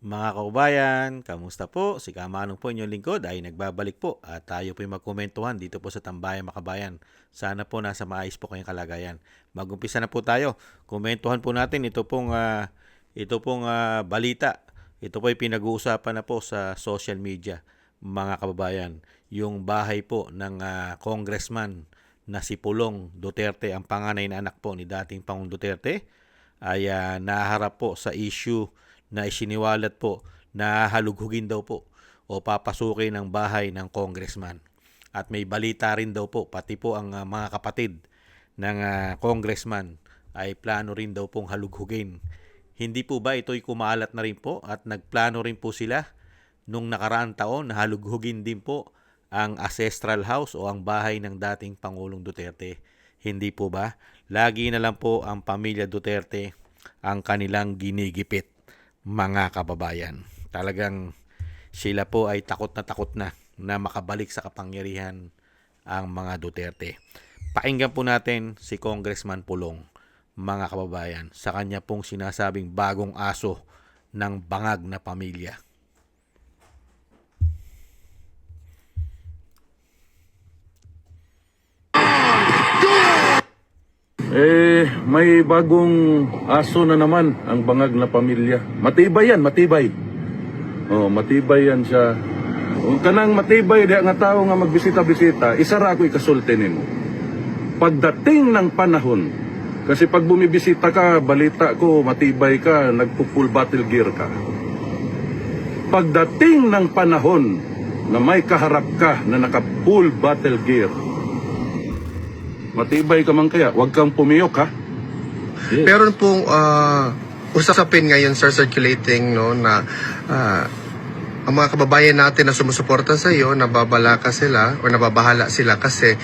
Mga kaubayan, kamusta po? Si Kamanong po inyong lingkod ay nagbabalik po at tayo po ay magkomentuhan dito po sa Tambayan Makabayan. Sana po nasa maayos po kayong kalagayan. Mag-umpisa na po tayo. Komentuhan po natin ito pong balita. Ito po ay pinag-uusapan na po sa social media, mga kababayan. Yung bahay po ng congressman na si Pulong Duterte, ang panganay na anak po ni dating Pangulong Duterte, ay naharap po sa issue na isiniwalat po na halugugin daw po o papasukin ng bahay ng congressman. At may balita rin daw po, pati po ang mga kapatid ng congressman ay plano rin daw pong halugugin. Hindi po ba ito'y kumalat na rin po at nagplano rin po sila nung nakaraang taon na halugugin din po ang ancestral house o ang bahay ng dating Pangulong Duterte? Hindi po ba? Lagi na lang po ang pamilya Duterte ang kanilang ginigipit, mga kababayan. Talagang sila po ay takot na makabalik sa kapangyarihan ang mga Duterte. Pakinggan po natin si Congressman Pulong, mga kababayan, sa kanya pong sinasabing bagong aso ng bangag na pamilya. May bagong aso na naman ang bangag na pamilya. Matibay yan, matibay. Matibay yan siya. Kung kanang matibay, di nga tao nga magbisita-bisita, isa ra ako ikasulti nimo. Pagdating ng panahon, kasi pag bumibisita ka, balita ko, matibay ka, nagpo-full battle gear ka. Pagdating ng panahon na may kaharap ka na naka-full battle gear, matibay ka man kaya, huwag kang pumiyok ha. Yes. Meron pong usapin ngayon, sir, circulating, no, na ang mga kababayan natin na sumusuporta sa iyo, nababalaka sila o nababahala sila kasi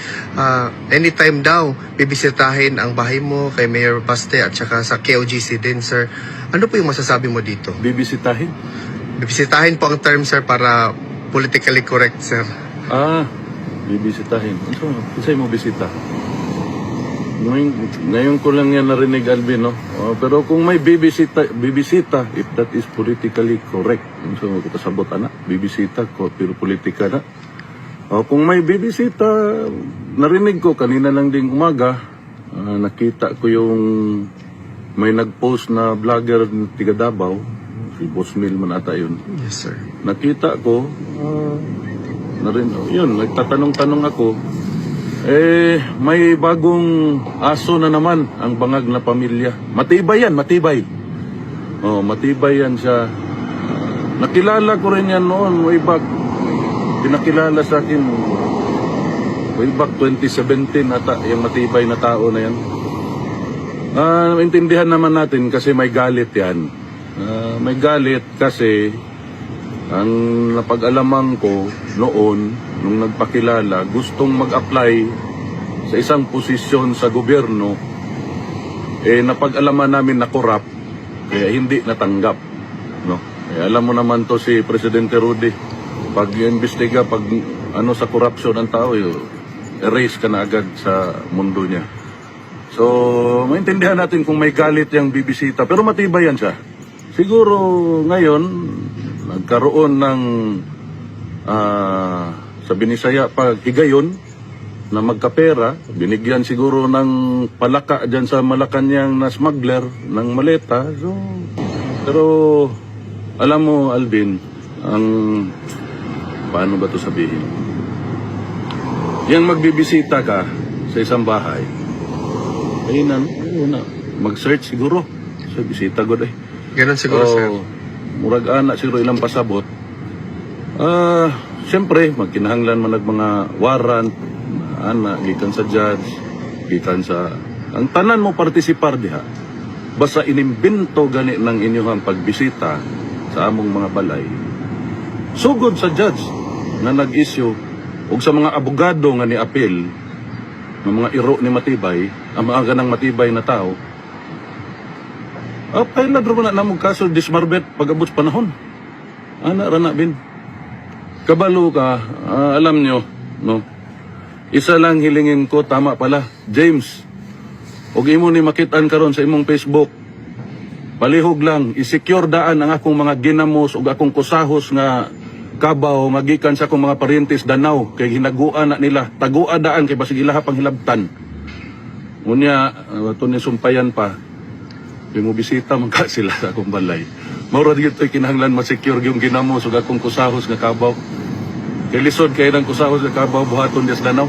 anytime daw bibisitahin ang bahay mo kay Mayor Baste at saka sa KOGC din, sir. Ano po yung masasabi mo dito? Bibisitahin? Bibisitahin po ang term, sir, para politically correct, sir. Bibisitahin. Kasi mo bisita. Ngayon ko lang yan narinig, Alvin, no? Pero kung may bibisita, if that is politically correct, so kasabot na, bibisita ko, pero politika na. Kung may bibisita, narinig ko kanina lang ding umaga, nakita ko yung may nag-post na vlogger ng Tiga Davao, si Boss Mil man ata yun. Yes, sir. Nakita ko, yun, nagtatanong-tanong ako, may bagong aso na naman ang bangag na pamilya. Matibay yan, matibay. Matibay yan siya. Nakilala ko rin yan noon, way back. Pinakilala sa akin, way back 2017 ata, yung matibay na tao na yan. Intindihan naman natin kasi may galit yan. May galit kasi ang napag-alaman ko noon, nung nagpakilala, gustong mag-apply sa isang posisyon sa gobyerno, napag-alaman namin na corrupt, kaya hindi natanggap. No? Alam mo naman to si Presidente Rudy, pag imbestiga, pag sa corruption ng tao, erase ka na agad sa mundo niya. So, maintindihan natin kung may galit yung bibisita, pero matibay yan siya. Siguro ngayon, nagkaroon ng sa Binisaya pa higayon na magkapera, binigyan siguro ng palaka dyan sa Malacanang na smuggler ng maleta. So, pero alam mo, Alvin, paano ba to sabihin? Yang magbibisita ka sa isang bahay, mag-search siguro sa bisita ko eh. Ganun siguro, sir. Murag anak siguro ilang pasabot. Siyempre, magkinahanglan man mga warrant, gikan sa judge, gikan sa... Ang tanan mo partisipar diha. Basta inimbento gani ng inyong pagbisita sa among mga balay. Sugod sa judge na nag-issue ug sa mga abogado nga ni-appeal ng mga iro ni Matibay, ang mga ganang matibay na tao, kailan rin na namong kaso dismarbet pag-abot panahon. Rana bin. Kabalo ka, alam nyo, no? Isa lang hilingin ko, tama pala, James. Og imo ni makitaan karon sa imong Facebook. Palihog lang, isecure daan ang akong mga ginamos ug akong kusahos nga kabaw magikan sa akong mga paryentes Danau kay hinaguan na nila tagua daan kay basig ilaha pang hilabtan. Unya ato ni sumpayan pa. Kay mo bisita man ka sila sa akong balay. Mao ra gyud kinahanglan ma-secure yung ginamos ug akong kusahos nga kabaw. Kay lisod kay nang kusahos nga kabaw buhaton des Danau.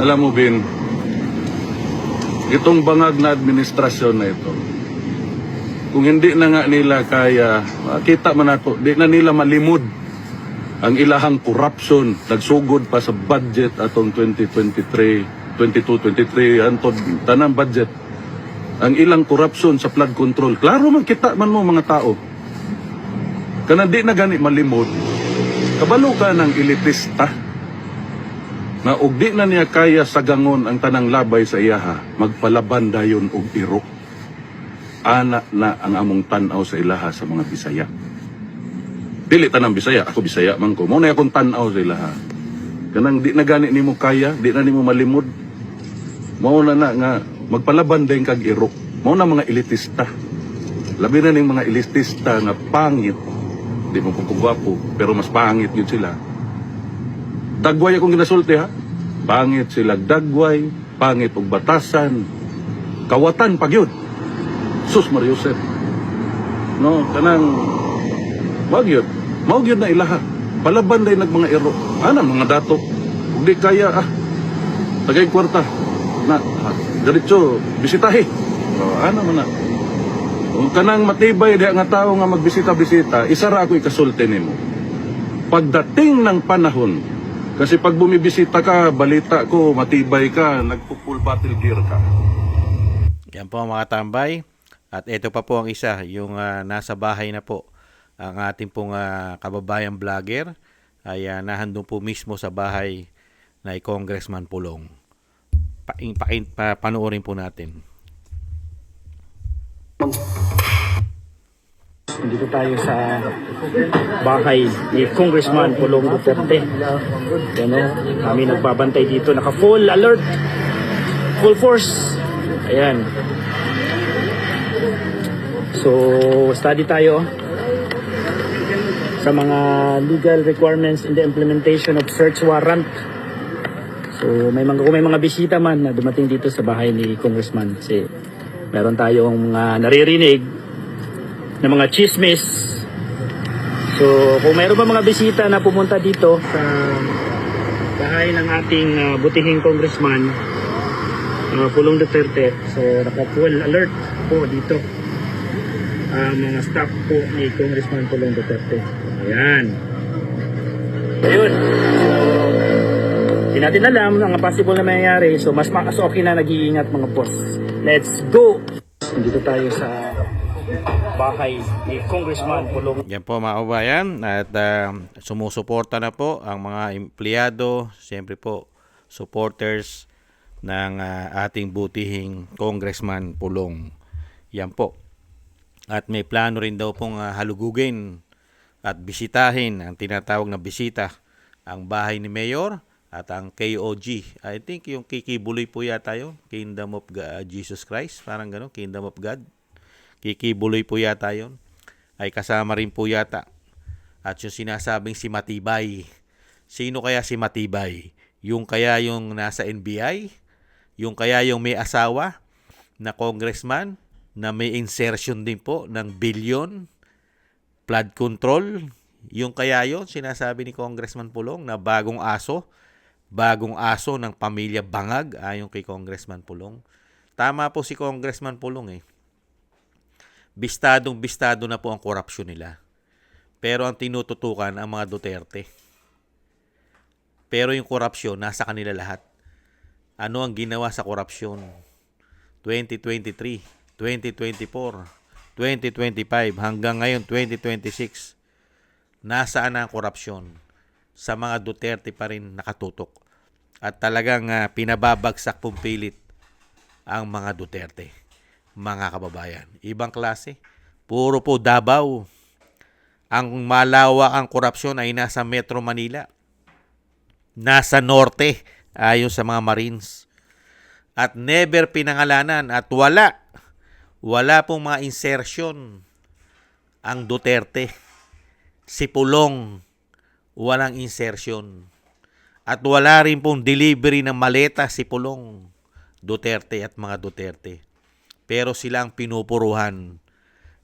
Alam mo bin, itong bangag na administrasyon na ito, kung hindi na nga nila kaya, kita man nato, di na nila malimod ang ilahang corruption, nagsugod pa sa budget atong 2023, 22-23, antod tanang budget, ang ilang corruption sa flood control. Klaro man kita man mo mga tao. Kana di na gani malimod, kabalo ka ng elitista, na ug di na niya kaya sagangon ang tanang labay sa iyaha, magpalaban dayon og iro. Ana na ang among tan-aw sa ilaha sa mga Bisaya. Dili tanang Bisaya, ako Bisaya man ko. Mao na akong tan-aw sa ilaha. Kanang di na gani nimo kaya, di na nimo malimod. Mao na nga magpalaban dayon kag iro. Mao na mga elitista. Labi na ning mga elitista nga pangit. Di mo pagkugwapo, pero mas pangit yun sila. Dagway akong ginasulti ha. Pangit sila dagway, pangit og batasan, kawatan pagyud. Sus Mariusep. No, kanang wag yun. Mao gyud na ilaha. Palaban day nag mga ero. Ana mga dato. Ug di kaya tagay kwarta. Na diretso bisitahi. Ana man na. Kung kanang matibay diha nga tawo nga magbisita-bisita, isa ra ako ikasulti nimo. Pagdating ng panahon, kasi pag bumibisita ka, balita ko, matibay ka, nagpo-full battle gear ka. Yan po mga tambay. At ito pa po ang isa, yung nasa bahay na po. Ang ating pong kababayang vlogger ay nahandun po mismo sa bahay na Congressman Pulong. Panoorin po natin. Dito tayo sa bahay ni Congressman Pulong Duterte. Yan o, kami nagbabantay dito. Naka full alert, full force. Ayan. So, study tayo sa mga legal requirements in the implementation of search warrant. So, kung may mga bisita man na dumating dito sa bahay ni Congressman, kasi meron tayong naririnig ng mga chismis. So, kung mayroon pa mga bisita na pumunta dito sa bahay ng ating butihing Congressman Pulong Duterte, so naka-full alert po dito mga staff po ni Congressman Pulong Duterte. Ayan. Ayun. So, hindi natin alam ang possible na mangyayari. So, mas okay na nag-iingat mga boss. Let's go! Dito tayo sa bahay ni Congressman Pulong. Yan po mga kabayan. At sumusuporta na po ang mga empleyado, siyempre po supporters ng ating butihing Congressman Pulong. Yan po. At may plano rin daw pong halugugin at bisitahin ang tinatawag na bisita ang bahay ni Mayor at ang KOG. I think yung Kikibuloy po yata yun. Kingdom of Jesus Christ. Parang gano'n. Kingdom of God. Kikibuloy po yata yun. Ay kasama rin po yata. At yung sinasabing si Matibay. Sino kaya si Matibay? Yung kaya yung nasa NBI? Yung kaya yung may asawa na congressman na may insertion din po ng billion flood control? Yung kaya yun sinasabi ni Congressman Pulong na bagong aso ng pamilya Bangag ayon kay Congressman Pulong. Tama po si Congressman Pulong eh. Bistado na po ang korupsyon nila. Pero ang tinututukan ang mga Duterte. Pero yung korupsyon nasa kanila lahat. Ano ang ginawa sa korupsyon? 2023, 2024, 2025 hanggang ngayon 2026. Nasaan ang korupsyon? Sa mga Duterte pa rin nakatutok. At talagang pinababagsak pumpilit ang mga Duterte. Mga kababayan. Ibang klase. Puro po Davao. Ang malawak ang korupsyon ay nasa Metro Manila. Nasa Norte. Ayon sa mga Marines. At never pinangalanan at Wala pong mga insertion ang Duterte. Si Pulong, walang insertion. At wala rin pong delivery ng maleta si Pulong, Duterte at mga Duterte. Pero sila ang pinupuruhan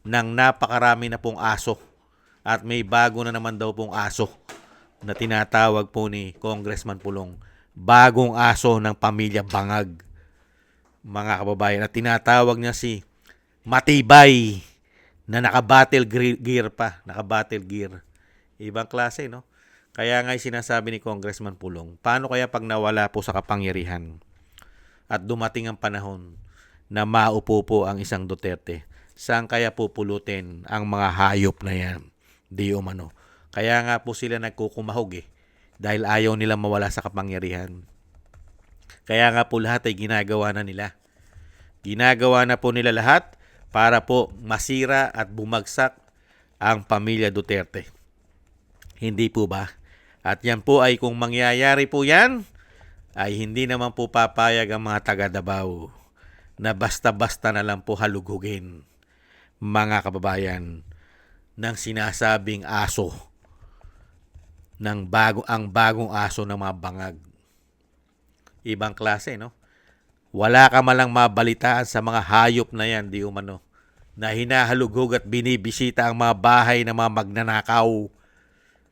ng napakarami na pong aso. At may bago na naman daw pong aso na tinatawag po ni Congressman Pulong. Bagong aso ng pamilya Bangag, mga kababayan. At tinatawag niya si Matibay na naka-battle gear pa. Naka-battle gear. Ibang klase, no? Kaya nga sinasabi ni Congressman Pulong, paano kaya pag nawala po sa kapangyarihan at dumating ang panahon na maupo po ang isang Duterte, saan kaya pupulutin ang mga hayop na yan? Di umano. Kaya nga po sila nagkukumahog dahil ayaw nila mawala sa kapangyarihan. Kaya nga po lahat ay ginagawa na nila. Ginagawa na po nila lahat para po masira at bumagsak ang pamilya Duterte. Hindi po ba? At yan po ay kung mangyayari po yan, ay hindi naman po papayag ang mga taga Davao na basta-basta na lang po halugugin, mga kababayan, ng sinasabing aso, ang bagong aso ng mga Bangag. Ibang klase, no? Wala ka malang mabalitaan sa mga hayop na yan, di umano, na hinahalughog at binibisita ang mga bahay ng mga magnanakaw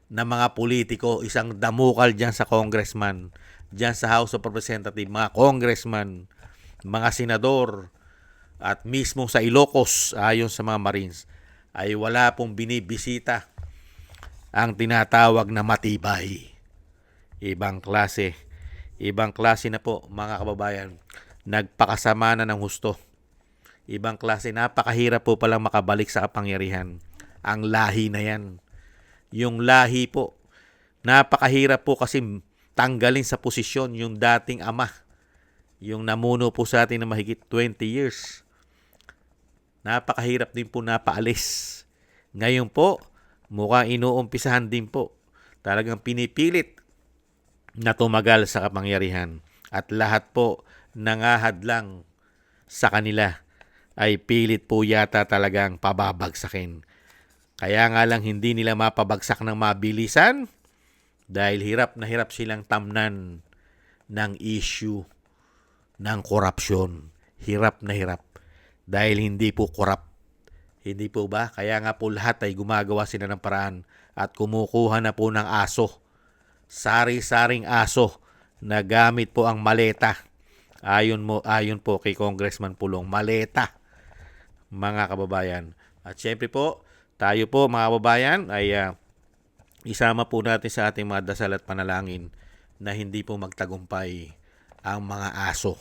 na mga politiko, isang damukal dyan sa congressman, dyan sa House of Representatives, mga congressman, mga senador, at mismo sa Ilocos, ayon sa mga Marines, ay wala pong binibisita ang tinatawag na Matibay. Ibang klase na po, mga kababayan. Nagpakasama na ng husto. Ibang klase, napakahirap po palang makabalik sa kapangyarihan. Ang lahi na yan. Yung lahi po, napakahirap po kasi tanggalin sa posisyon yung dating ama. Yung namuno po sa atin na mahigit 20 years. Napakahirap din po napaalis. Ngayon po, mukhang inuumpisahan din po. Talagang pinipilit na tumagal sa kapangyarihan. At lahat po nangahadlang sa kanila ay pilit po yata talagang pababagsakin. Kaya nga lang hindi nila mapabagsak ng mabilisan dahil hirap na hirap silang tamnan ng issue ng korupsyon. Hirap na hirap. Dahil hindi po korap. Hindi po ba? Kaya nga po lahat ay gumagawa sila ng paraan at kumukuha na po ng aso. Sari-saring aso na gamit po ang maleta. Ayon po kay Congressman Pulong, maleta, mga kababayan. At syempre po, tayo po mga kababayan ay isama po natin sa ating mga dasal at panalangin na hindi po magtagumpay ang mga aso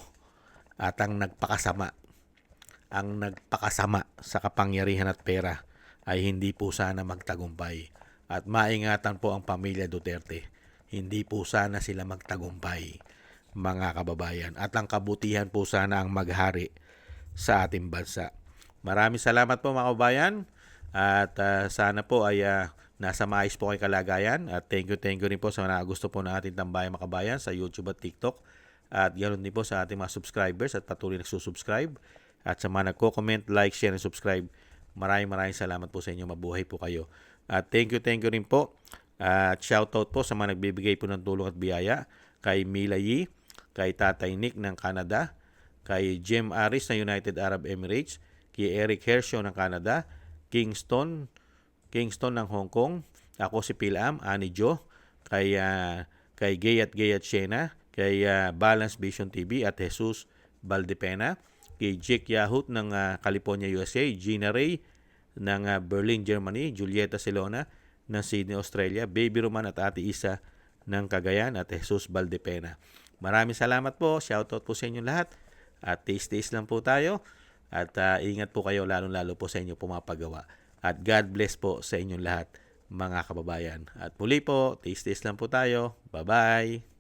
at ang nagpakasama sa kapangyarihan at pera ay hindi po sana magtagumpay. At maingatan po ang pamilya Duterte. Hindi po sana sila magtagumpay, mga kababayan. At ang kabutihan po sana ang maghari sa ating bansa. Maraming salamat po mga kababayan. At sana po ay nasa maayos po kayong kalagayan. At thank you rin po sa mga gusto po ng ating tambayang mga kabayan sa YouTube at TikTok. At ganoon din po sa ating mga subscribers at patuloy nagsusubscribe. At sa mga nagko-comment, like, share, and subscribe, maraming salamat po sa inyo. Mabuhay po kayo. At thank you rin po. At shoutout po sa mga nagbibigay po ng tulong at biyaya. Kay Mila Yi, kay Tatay Nick ng Canada, kay Jem Aris ng United Arab Emirates, kay Eric Hershaw ng Canada, Kingston ng Hong Kong, ako si Pilam, Ani Jo, kay Gayat Shena, kay Balance Vision TV at Jesus Valdepena, kay Jake Yahut ng California, USA, Gina Ray ng Berlin, Germany, Julieta Silona ng Sydney, Australia, Baby Roman at Ate Isa ng Cagayan at Jesus Valdepena. Maraming salamat po. Shoutout po sa inyo lahat. At taste lang po tayo. At ingat po kayo lalo po sa inyo pumapagawa. At God bless po sa inyong lahat, mga kababayan. At muli po, taste lang po tayo. Bye-bye!